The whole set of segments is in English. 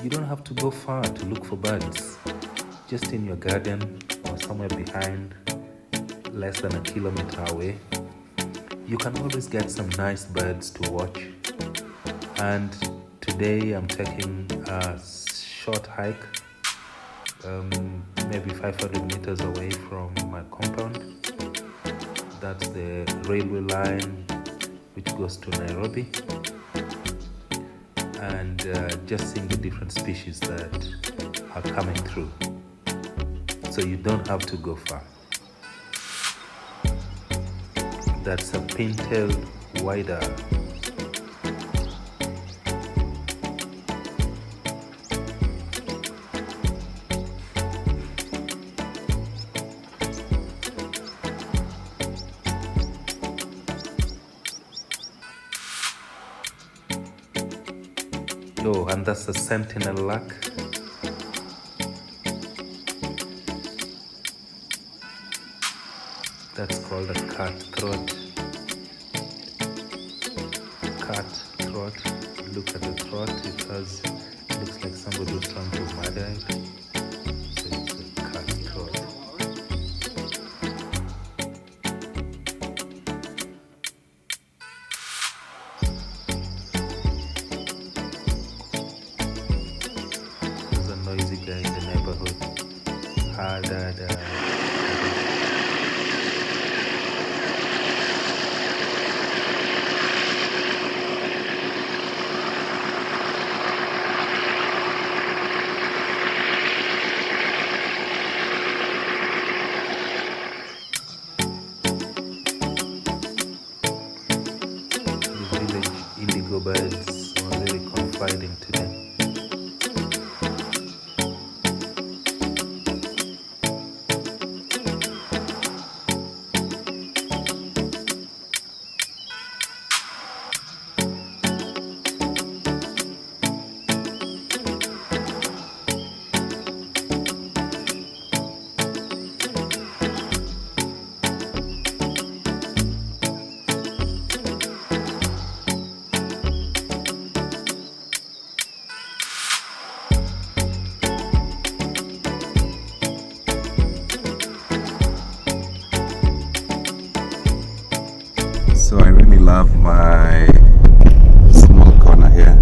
You don't have to go far to look for birds. Just in your garden or somewhere behind, less than a kilometer away, you can always get some nice birds to watch. And today I'm taking a short hike, maybe 500 meters away from my compound. That's the railway line which goes to Nairobi, and just seeing the different species that are coming through. So you don't have to go far. That's a pin-tailed wider. Oh, and that's a sentinel lark. That's called a cutthroat. Cutthroat. Look at the throat. It looks like somebody was trying to murder it. So it's a cutthroat. There's a noisy guy in the neighborhood. The village indigo birds were very confiding today. So I really love my small corner here.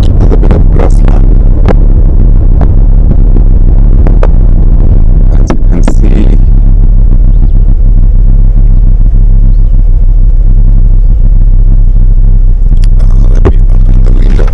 There's a bit of grassland. As you can see, let me open the window.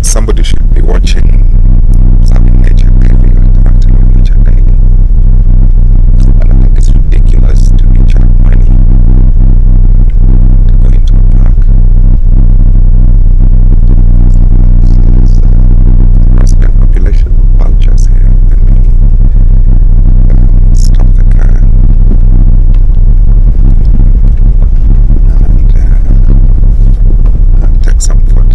Somebody should be watching something nature daily or interacting with nature daily. And I think it's ridiculous to be charged money to go into a park. There's a resident population vultures here. Let me stop the car and take some photos.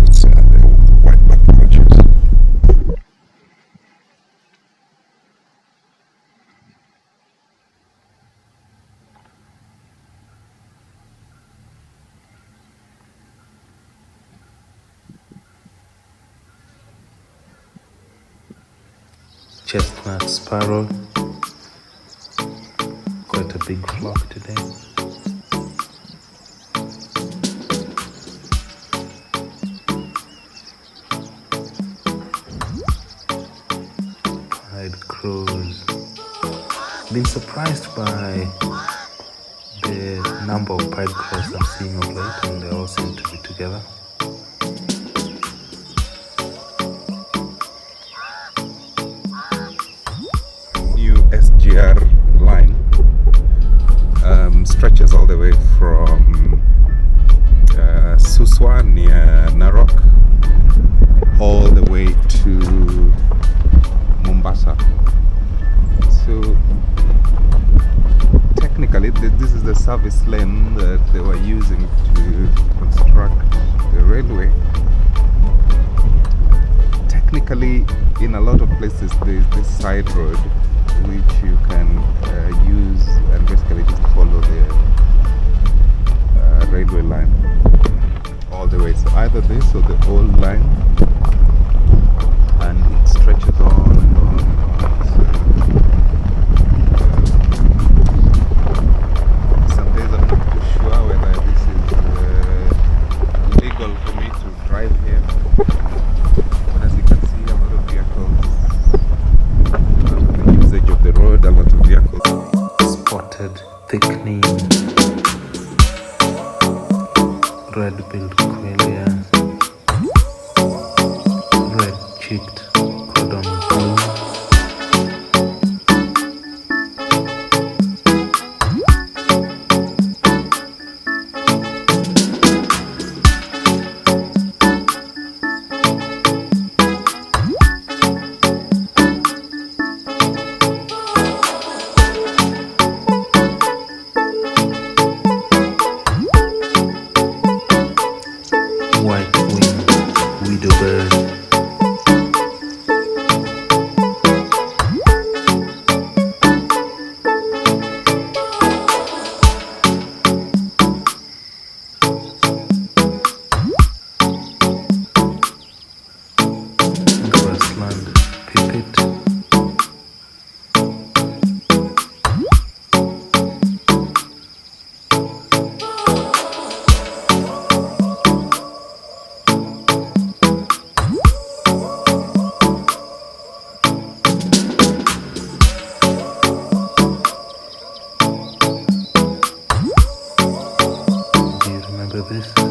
Chestnut sparrow, quite a big flock today. Pied crows. Been surprised by the number of pied crows I'm seeing of late, and they all seem to be together. SGR line stretches all the way from Suswa near Narok all the way to Mombasa. So technically this is the service lane that they were using to construct the railway. Technically, in a lot of places there is this side road which you can use and basically just follow the railway line all the way. So either this or the old line, and it stretches on and on and on. So, some days I'm not too sure whether this is legal for me to drive here. But as you can see, a lot of vehicles, because of the usage of the road, a lot of vehicles. Spotted thickening, red-billed quelea, red-cheeked cordon bleu, white-winged widow bird, grassland pipit, do you remember this?